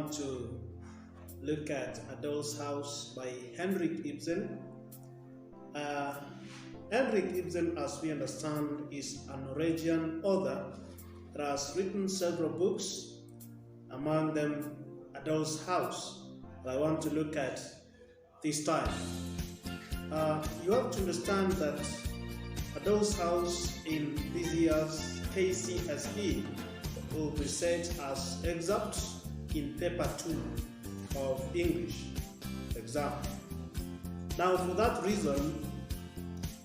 want to look at A Doll's House by Henrik Ibsen. Henrik Ibsen, as we understand, is a Norwegian author that has written several books, among them A Doll's House, that I want to look at this time. You have to understand that A Doll's House in this year's KCSE will be set as Excerpt in paper 2 of English exam. Now, for that reason,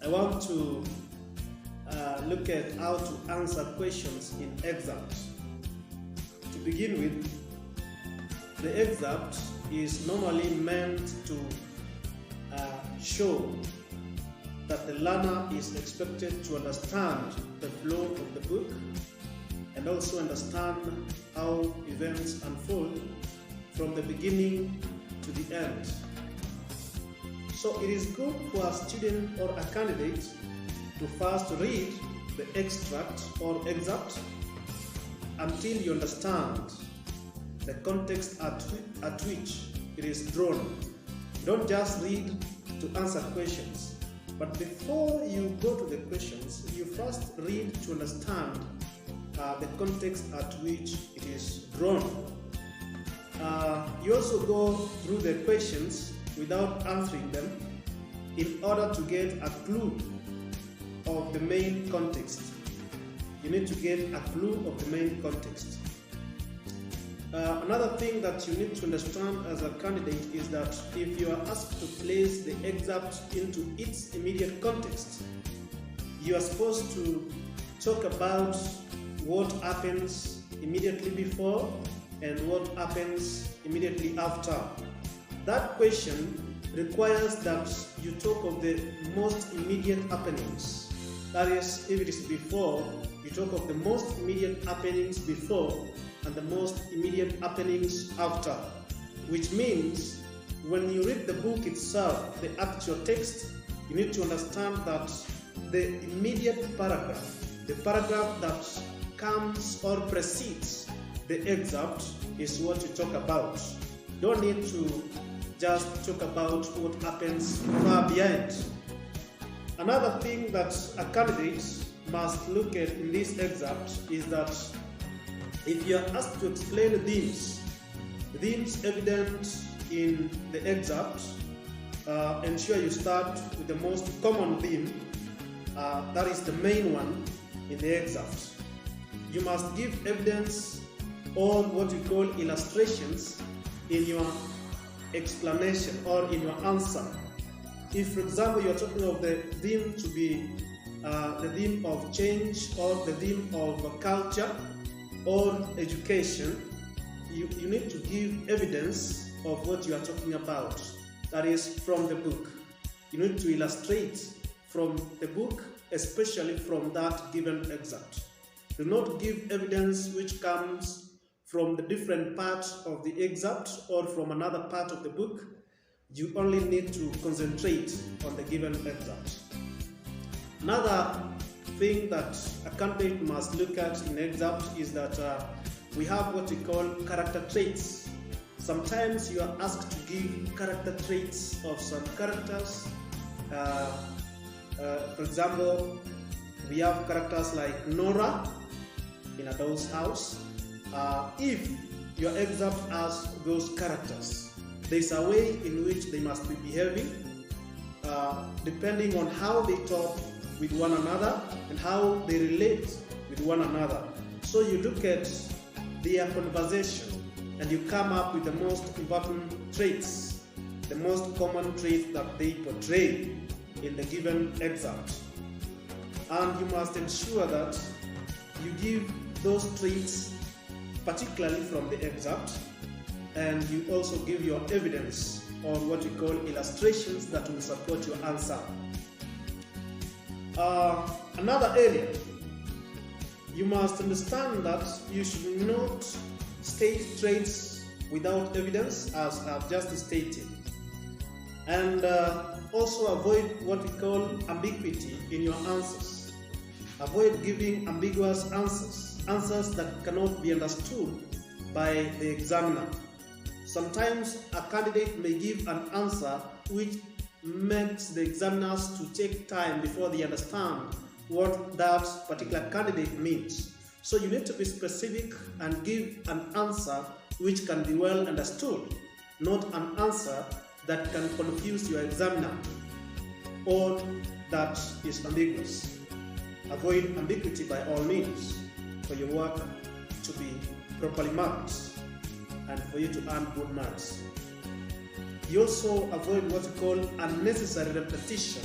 I want to look at how to answer questions in Excerpt. To begin with, the Excerpt is normally meant to show that the learner is expected to understand the flow of the book and also understand how events unfold from the beginning to the end. So it is good for a student or a candidate to first read the extract or excerpt until you understand the context at which it is drawn. Don't just read to answer questions, but before you go to the questions, you first read to understand the context at which it is drawn. You also go through the questions without answering them in order to get a clue of the main context. You need to get a clue of the main context. Another thing that you need to understand as a candidate is that if you are asked to place the excerpt into its immediate context, you are supposed to talk about what happens immediately before and what happens immediately after. That question requires that you talk of the most immediate happenings. That is, if it is before, you talk of the most immediate happenings before and the most immediate happenings after. Which means when you read the book itself, the actual text, you need to understand that the immediate paragraph, the paragraph that comes or precedes the excerpt, is what you talk about. You don't need to just talk about what happens far behind. Another thing that a candidate must look at in this excerpt is that if you are asked to explain the themes evident in the excerpt, ensure you start with the most common theme, that is the main one in the excerpt. You must give evidence or what we call illustrations in your explanation or in your answer. If, for example, you are talking of the theme to be the theme of change or the theme of culture or education, you need to give evidence of what you are talking about. That is from the book. You need to illustrate from the book, especially from that given excerpt. Do not give evidence which comes from the different parts of the excerpt or from another part of the book. You only need to concentrate on the given excerpt. Another thing that a candidate must look at in excerpt is that we have what we call character traits. Sometimes you are asked to give character traits of some characters. For example, we have characters like Nora in A Doll's House. If your excerpt has those characters, there is a way in which they must be behaving, depending on how they talk with one another and how they relate with one another. So you look at their conversation and you come up with the most important traits, the most common traits that they portray in the given excerpt. And you must ensure that you give those traits particularly from the excerpt, and you also give your evidence on what we call illustrations that will support your answer. Another area, you must understand that you should not state traits without evidence, as I've just stated, and also avoid what we call ambiguity in your answers. Avoid giving ambiguous answers that cannot be understood by the examiner. Sometimes a candidate may give an answer which makes the examiners to take time before they understand what that particular candidate means. So you need to be specific and give an answer which can be well understood, not an answer that can confuse your examiner or that is ambiguous. Avoid ambiguity by all means for your work to be properly marked and for you to earn good marks. You also avoid what you call unnecessary repetition.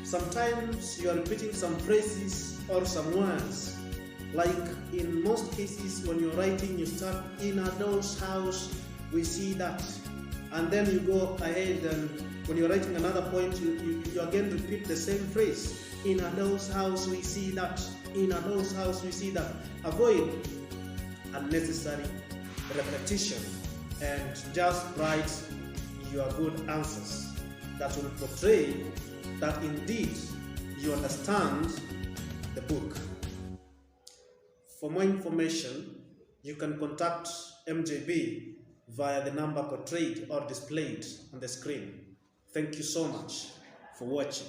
Sometimes you are repeating some phrases or some words. Like in most cases when you're writing, you start, in a those house, we see that. And then you go ahead and when you're writing another point, you again repeat the same phrase. In a those house, we see that. In a those house, we see that. Avoid unnecessary repetition and just write your good answers that will portray that indeed you understand the book. For more information, you can contact MJB via the number portrayed or displayed on the screen. Thank you so much for watching.